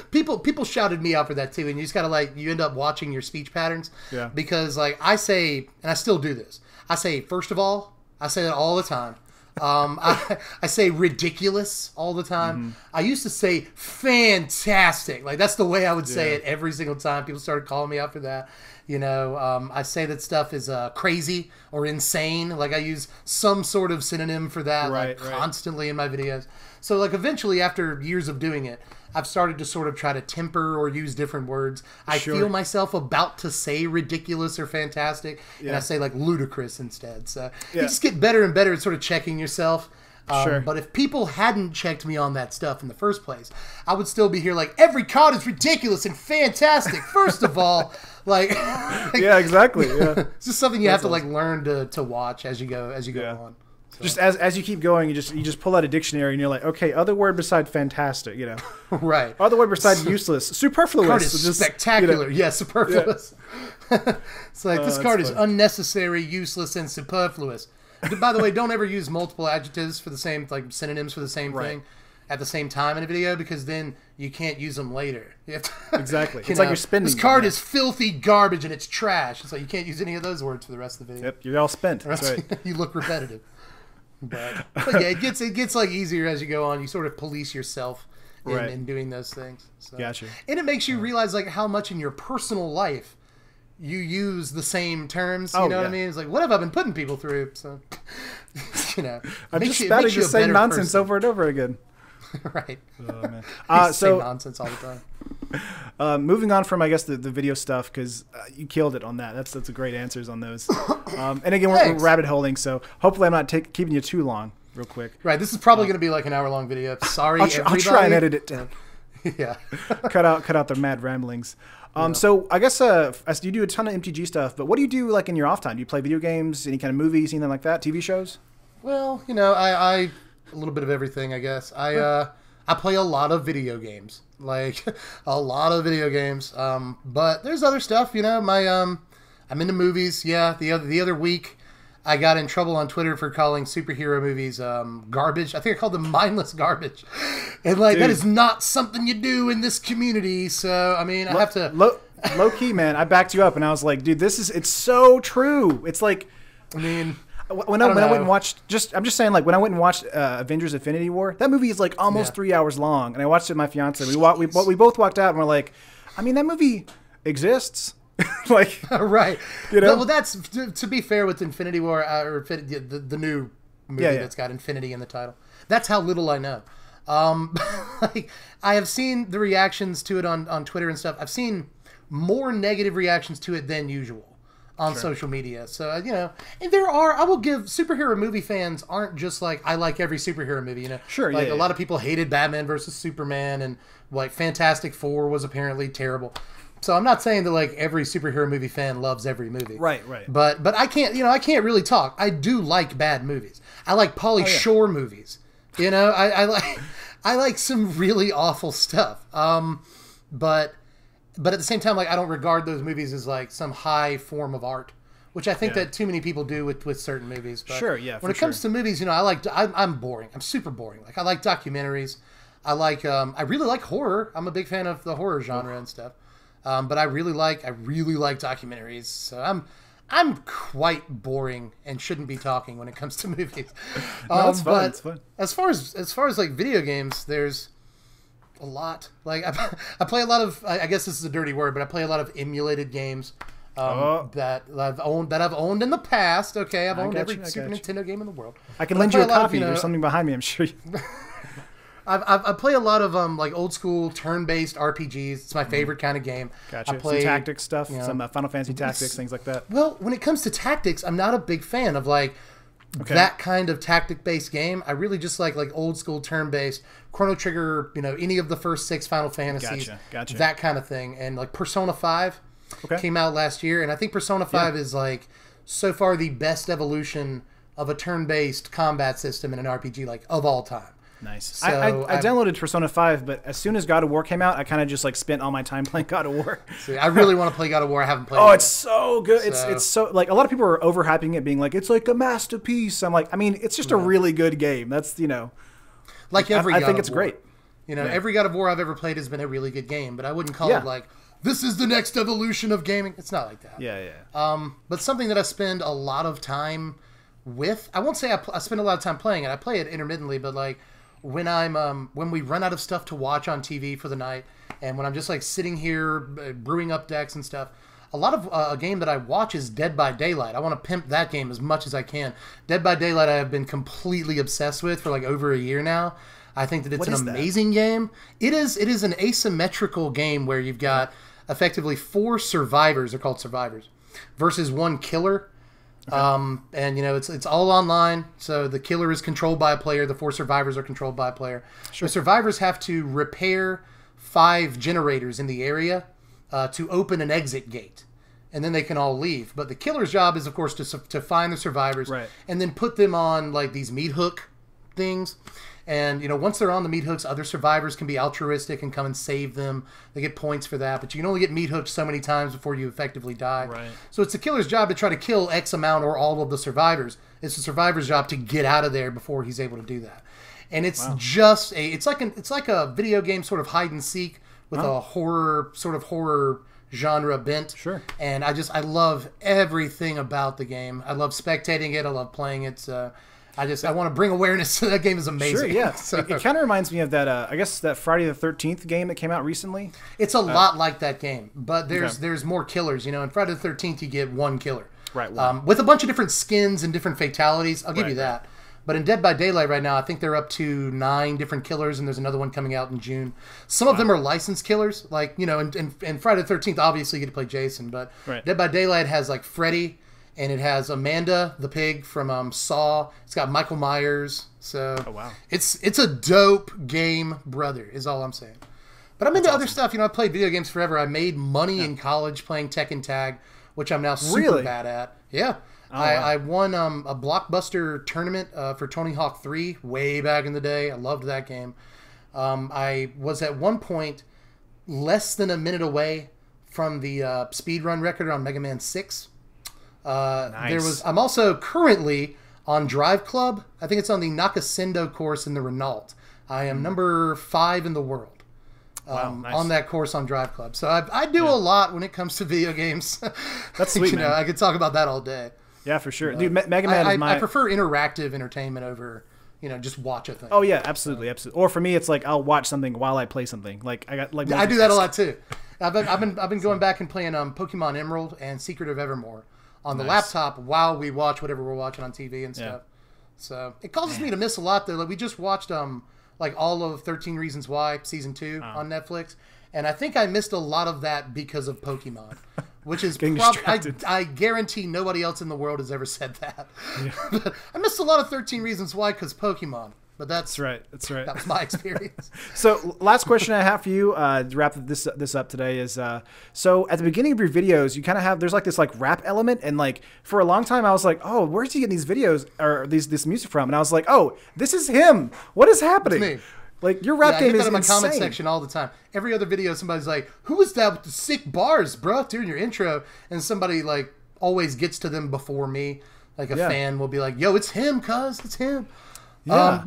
people shouted me out for that too, and you just gotta like you end up watching your speech patterns. Yeah. Because like I say, and I still do this. I say first of all, I say that all the time. I say ridiculous all the time. Mm-hmm. I used to say fantastic. Like that's the way I would say it every single time. People started calling me out for that. You know, I say that stuff is crazy or insane. Like I use some sort of synonym for that constantly in my videos. So like eventually after years of doing it, I've started to sort of try to temper or use different words. I feel myself about to say ridiculous or fantastic, and I say like ludicrous instead. So you just get better and better at sort of checking yourself. But if people hadn't checked me on that stuff in the first place, I would still be here like, every card is ridiculous and fantastic. First of all, like yeah, exactly. Yeah, it's just something you have to like learn to watch as you go on. So. Just as you keep going, you just pull out a dictionary and you're like, okay, other word beside fantastic, you know, right? Other word beside useless, superfluous. Card is just spectacular, yeah, superfluous. Yeah. It's like this card is unnecessary, useless, and superfluous. By the way, don't ever use multiple adjectives for the same, like synonyms for the same thing at the same time in a video, because then you can't use them later. Exactly. It's like you're spending. This card is filthy garbage and it's trash. It's like you can't use any of those words for the rest of the video. Yep, you're all spent. That's right. You look repetitive. But yeah, it gets like easier as you go on. You sort of police yourself in doing those things. So. Gotcha. And it makes you realize like how much in your personal life you use the same terms. You know what I mean? It's like, what have I been putting people through? So, you know, I'm just spouting the same nonsense over and over again. Right. Oh, man. Same nonsense all the time. Moving on from, I guess, the video stuff, because you killed it on that. That's great answers on those. And again, we're rabbit holing, so hopefully I'm not keeping you too long. Real quick. Right. This is probably going to be like an hour-long video. Sorry, I'll try and edit it down. Yeah. cut out the mad ramblings. So I guess you do a ton of MTG stuff, but what do you do like in your off time? Do you play video games, any kind of movies, anything like that, TV shows? Well, you know, I a little bit of everything, I guess. I play a lot of video games, like a lot of video games. But there's other stuff, you know. I'm into movies. Yeah, the other week, I got in trouble on Twitter for calling superhero movies garbage. I think I called them mindless garbage, and like that is not something you do in this community. So I mean, I have to low key, man. I backed you up, and I was like, dude, it's so true. It's like, I mean. When I went and watched, I'm just saying, like when I went and watched Avengers: Infinity War, that movie is like almost 3 hours long, and I watched it with my fiance. We both walked out and we're like, I mean, that movie exists, like right, you know. Well, that's to be fair with Infinity War or the new movie that's got Infinity in the title. That's how little I know. Like I have seen the reactions to it on Twitter and stuff. I've seen more negative reactions to it than usual on social media. So, you know, and I will give superhero movie fans aren't just like, I like every superhero movie, you know. Sure, like a lot of people hated Batman versus Superman, and like Fantastic Four was apparently terrible. So I'm not saying that like every superhero movie fan loves every movie. Right. But I can't really talk. I do like bad movies. I like Pauly Shore movies. You know, I like some really awful stuff. But at the same time, like I don't regard those movies as like some high form of art, which I think that too many people do with certain movies. But when it comes to movies, you know, I'm boring. I'm super boring. Like I like documentaries. I really like horror. I'm a big fan of the horror genre and stuff. But I really like documentaries. So I'm quite boring and shouldn't be talking when it comes to movies. No, it's fun. It's fun. As far as like video games, there's a lot. Like I play a lot of. I guess this is a dirty word, but I play a lot of emulated games that I've owned in the past. Okay, I've owned every Super Nintendo game in the world. I can lend you a copy. There's something behind me. I'm sure. I play a lot of like old school turn-based RPGs. It's my favorite kind of game. Gotcha. I play some tactics stuff, some Final Fantasy tactics, things like that. Well, when it comes to tactics, I'm not a big fan of like that kind of tactic-based game. I really just like old school turn-based, Chrono Trigger, any of the first 6 Final Fantasies, Gotcha. that kind of thing. And like Persona 5 came out last year, and I think Persona 5 is like so far the best evolution of a turn-based combat system in an RPG like of all time. Nice. So I downloaded Persona 5, but as soon as God of War came out, I kind of just like spent all my time playing God of War. See, I really want to play God of War. I haven't played it. Oh, yet. it's so good. It's so like a lot of people are overhyping it, being like it's like a masterpiece. I'm like, I mean, it's just a really good game. That's like every. I God think of it's War. great. Every God of War I've ever played has been a really good game, but I wouldn't call it like this is the next evolution of gaming. It's not like that. Yeah. But something that I spend a lot of time with. I won't say I spend a lot of time playing it. I play it intermittently, but like. When we run out of stuff to watch on TV for the night, and when I'm just like sitting here brewing up decks and stuff, a lot of a game that I watch is Dead by Daylight. I want to pimp that game as much as I can. Dead by Daylight I have been completely obsessed with for like over a year now. I think that it's an amazing game. It is an asymmetrical game where you've got effectively 4 survivors, they're called survivors, versus 1 killer. And it's all online, so the killer is controlled by a player, the 4 survivors are controlled by a player. The survivors have to repair 5 generators in the area to open an exit gate, and then they can all leave. But the killer's job is, of course, to find the survivors and then put them on like these meat hook things. And, once they're on the meat hooks, other survivors can be altruistic and come and save them. They get points for that. But you can only get meat hooked so many times before you effectively die. Right. So it's the killer's job to try to kill X amount or all of the survivors. It's the survivor's job to get out of there before he's able to do that. And it's just it's like a video game sort of hide and seek with a horror genre bent. Sure. And I love everything about the game. I love spectating it. I love playing it. I want to bring awareness to that game. Is amazing. Sure, yeah. So, it kind of reminds me of that, I guess, that Friday the 13th game that came out recently. It's a lot like that game, but there's more killers. In Friday the 13th, you get 1 killer. Right. With a bunch of different skins and different fatalities. I'll give you that. But in Dead by Daylight right now, I think they're up to 9 different killers, and there's another one coming out in June. Some of them are licensed killers. Like, in Friday the 13th, obviously you get to play Jason, but Dead by Daylight has like Freddy, and it has Amanda the pig from Saw. It's got Michael Myers. So it's a dope game, brother, is all I'm saying. But I'm into other stuff. I played video games forever. I made money in college playing Tekken Tag, which I'm now super bad at. Yeah. I won a Blockbuster tournament for Tony Hawk 3 way back in the day. I loved that game. I was at one point less than a minute away from the speedrun record on Mega Man 6. Nice. I'm also currently on Drive Club. I think it's on the Nakasendo course in the Renault. I am number 5 in the world nice. on that course on Drive Club. So I do a lot when it comes to video games. That's sweet, man. I could talk about that all day. Yeah, for sure. Dude, Mega Man is I prefer interactive entertainment over, just watch a thing. Oh yeah, absolutely. Or for me, it's like I'll watch something while I play something. Like I do that a lot too. I've been going back and playing Pokemon Emerald and Secret of Evermore on the laptop while we watch whatever we're watching on TV and stuff. So it causes me to miss a lot though. Like we just watched like all of 13 Reasons Why season 2 on Netflix, and I think I missed a lot of that because of Pokemon, which is I guarantee nobody else in the world has ever said that. Yeah. I missed a lot of 13 Reasons Why because Pokemon. But that's right. That was my experience. So last question I have for you to wrap this up today is, so at the beginning of your videos, you kind of have, there's like this like rap element. And like for a long time, I was like, oh, where's he getting these videos or this music from? And I was like, oh, this is him. What is happening? It's me. Like your rap game is insane. I get that in my comment section all the time. Every other video, somebody's like, who is that with the sick bars, bro, during your intro? And somebody like always gets to them before me. Like a fan will be like, yo, it's him, cuz, it's him. Yeah.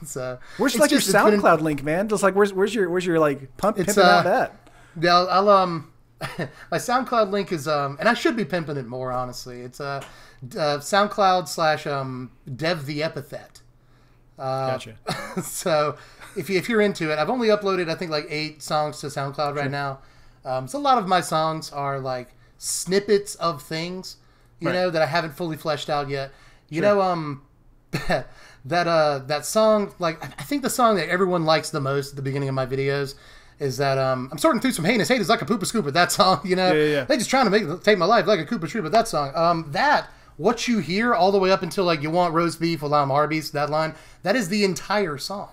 So where's like your SoundCloud link, man? Just like where's your like pimping out at? Yeah, I'll my SoundCloud link is and I should be pimping it more honestly. It's SoundCloud / Dev the Epithet. Gotcha. So if you're into it, I've only uploaded I think like 8 songs to SoundCloud right now. So a lot of my songs are like snippets of things, you know, that I haven't fully fleshed out yet. You know, that song, like, I think the song that everyone likes the most at the beginning of my videos is that I'm sorting through some heinous haters like a pooper scooper. That song, you know, they just trying to take my life like a Koopa Trooper. That song, that what you hear all the way up until like you want roast beef, allow 'em Arby's. That line, that is the entire song.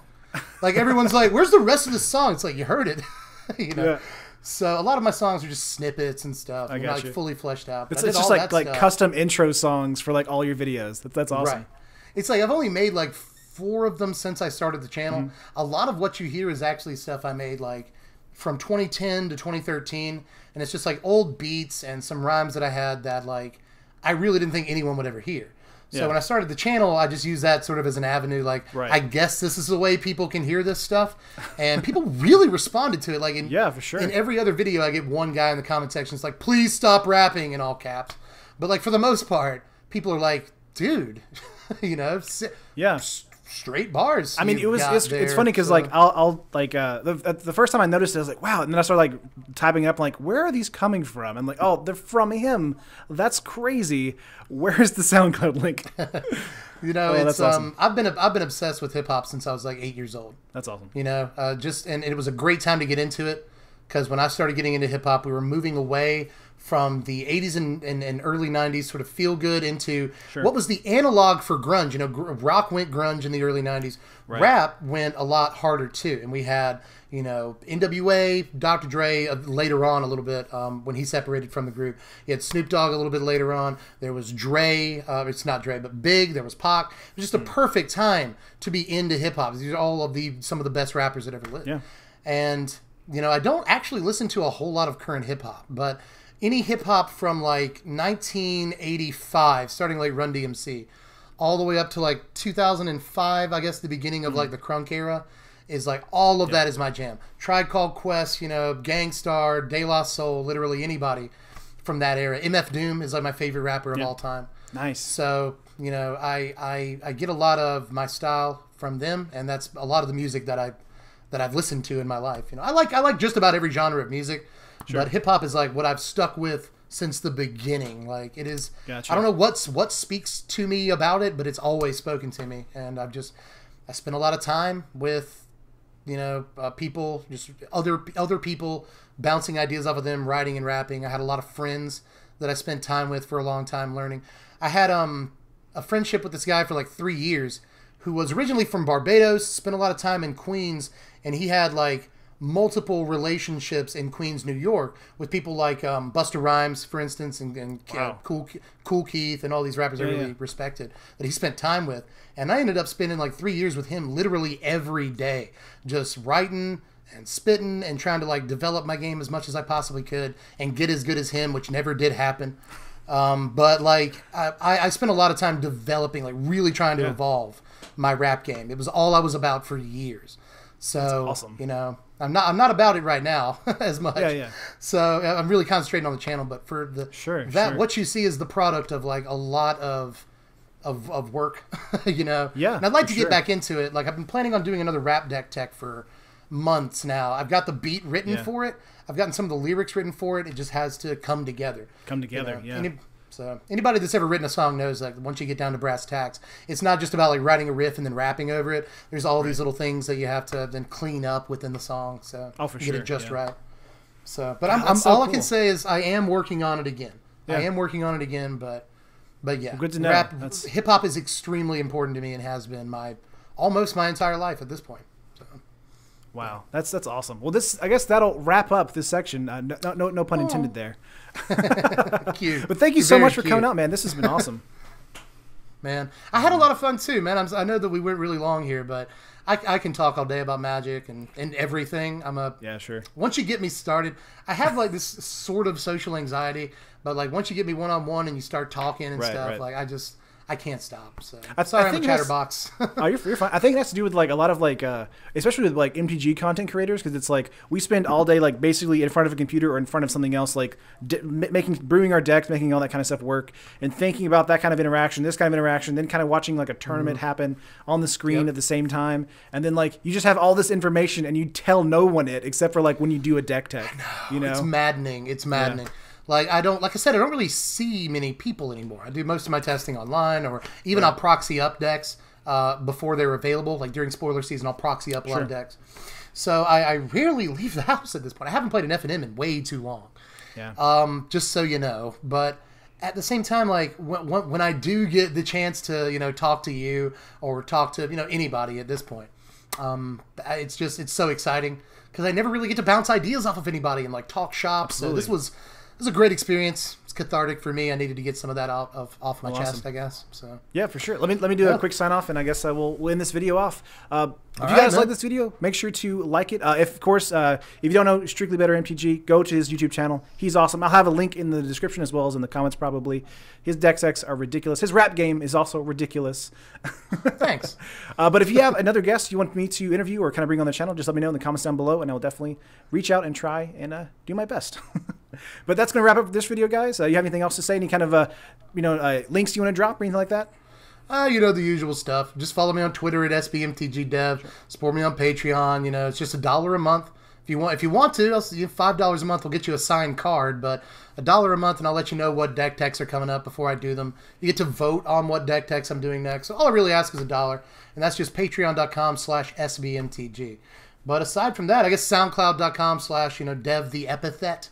Like everyone's like, "Where's the rest of the song?" It's like you heard it, you know. Yeah. So a lot of my songs are just snippets and stuff, and like fully fleshed out. It's just like custom intro songs for like all your videos. That's awesome. Right. It's like I've only made like 4 of them since I started the channel. A lot of what you hear is actually stuff I made like from 2010 to 2013, and it's just like old beats and some rhymes that I had that like I really didn't think anyone would ever hear. So when I started the channel, I just used that sort of as an avenue. Like, I guess this is the way people can hear this stuff. And people really responded to it. Like, for sure. In every other video, I get one guy in the comment section that's like, please stop rapping in all caps. But, like, for the most part, people are like, dude, you know, straight bars. I mean, it's funny because like I'll like the first time I noticed it, I was like, wow, and then I started like typing up like, where are these coming from? And like, oh, they're from him. That's crazy. Where's the SoundCloud link? You know, it's awesome. I've been obsessed with hip hop since I was like 8 years old. That's awesome. You know, and it was a great time to get into it because when I started getting into hip hop, we were moving away from the 80s and early 90s sort of feel good into what was the analog for grunge. You know, rock went grunge in the early 90s. Right. Rap went a lot harder too. And we had, you know, NWA, Dr. Dre later on a little bit when he separated from the group. You had Snoop Dogg a little bit later on. There was Dre. It's not Dre, but Big. There was Pac. It was just a perfect time to be into hip-hop. These are all of some of the best rappers that ever lived. Yeah. And, you know, I don't actually listen to a whole lot of current hip-hop, but any hip-hop from like 1985, starting like Run DMC, all the way up to like 2005, I guess the beginning of like the crunk era, is like all of that is my jam. Tribe Called Quest, you know, Gangstar, De La Soul, literally anybody from that era. MF Doom is like my favorite rapper of all time. Nice. So, you know, I get a lot of my style from them, and that's a lot of the music that I've listened to in my life. You know, I like just about every genre of music. Sure. But hip hop is like what I've stuck with since the beginning. Like it is, I don't know what speaks to me about it, but it's always spoken to me. And I spent a lot of time with, you know, people, just other people, bouncing ideas off of them, writing and rapping. I had a lot of friends that I spent time with for a long time learning. I had a friendship with this guy for like 3 years who was originally from Barbados, spent a lot of time in Queens, and he had like multiple relationships in Queens, New York, with people like Busta Rhymes, for instance, and Cool Keith, and all these rappers I really respected that he spent time with. And I ended up spending like 3 years with him literally every day, just writing and spitting and trying to like develop my game as much as I possibly could and get as good as him, which never did happen. But like I spent a lot of time developing, like really trying to evolve my rap game. It was all I was about for years. So, that's awesome. You know, I'm not about it right now as much. So I'm really concentrating on the channel, but for the what you see is the product of like a lot of work, you know. Yeah. And I'd like to get back into it. Like I've been planning on doing another rap deck tech for months now. I've got the beat written for it. I've gotten some of the lyrics written for it. It just has to come together. You know? So anybody that's ever written a song knows like once you get down to brass tacks, it's not just about like writing a riff and then rapping over it. There's all these little things that you have to then clean up within the song. So get it just right. So, but all I can say is I am working on it again. I am working on it again, but yeah, well, good to know. Hip hop is extremely important to me and has been almost my entire life at this point. So. Wow, that's awesome. Well, I guess that'll wrap up this section. No pun intended there. Cute. But thank you so much for coming out, man. This has been awesome. Man, I had a lot of fun too, man. I know that we went really long here, but I can talk all day about Magic and everything. Sure. Once you get me started, I have like this sort of social anxiety, but like once you get me one-on-one and you start talking and stuff, like I can't stop. So sorry, I'm a chatterbox. Oh, you're fine. I think it has to do with like a lot of like, especially with like MTG content creators, because it's like we spend all day like basically in front of a computer or in front of something else, like brewing our decks, making all that kind of stuff work, and thinking about that kind of interaction, this kind of interaction, then kind of watching like a tournament happen on the screen at the same time, and then like you just have all this information and you tell no one it except for like when you do a deck tech. You know, it's maddening. It's maddening. Yeah. Like I said, I don't really see many people anymore. I do most of my testing online, or even I'll proxy up decks before they're available. Like during spoiler season, I'll proxy up a lot of decks. So I rarely leave the house at this point. I haven't played an F&M in way too long. Yeah. Just so you know. But at the same time, like when I do get the chance to, you know, talk to you or talk to, you know, anybody at this point, it's so exciting because I never really get to bounce ideas off of anybody and like talk shop. Absolutely. So this was a great experience. It's cathartic for me. I needed to get some of that off my chest, I guess. So yeah, for sure. Let me do a quick sign off, and I guess we'll end this video off. If you guys like this video, make sure to like it. Of course, if you don't know Strictly Better MTG, go to his YouTube channel. He's awesome. I'll have a link in the description as well as in the comments probably. His deck decks are ridiculous. His rap game is also ridiculous. Thanks. But if you have another guest you want me to interview or kind of bring on the channel, just let me know in the comments down below, and I will definitely reach out and try and do my best. But that's going to wrap up this video, guys. You have anything else to say? Any kind of links you want to drop or anything like that? You know, the usual stuff. Just follow me on Twitter at SBMTGDev. Sure. Support me on Patreon. You know, it's just $1 a month. If you want to, I'll $5 a month will get you a signed card, but $1 a month, and I'll let you know what deck techs are coming up before I do them. You get to vote on what deck techs I'm doing next. So all I really ask is $1, and that's just patreon.com/SBMTG. But aside from that, I guess SoundCloud.com/Dev the Epithet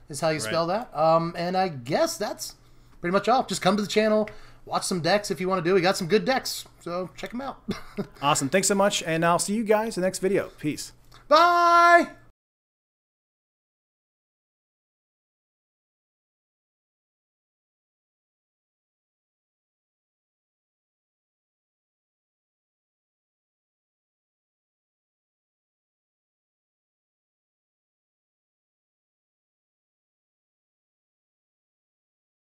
is how you spell that. And I guess that's pretty much all. Just come to the channel. Watch some decks if you want to do. We got some good decks, so check them out. Awesome. Thanks so much, and I'll see you guys in the next video. Peace. Bye!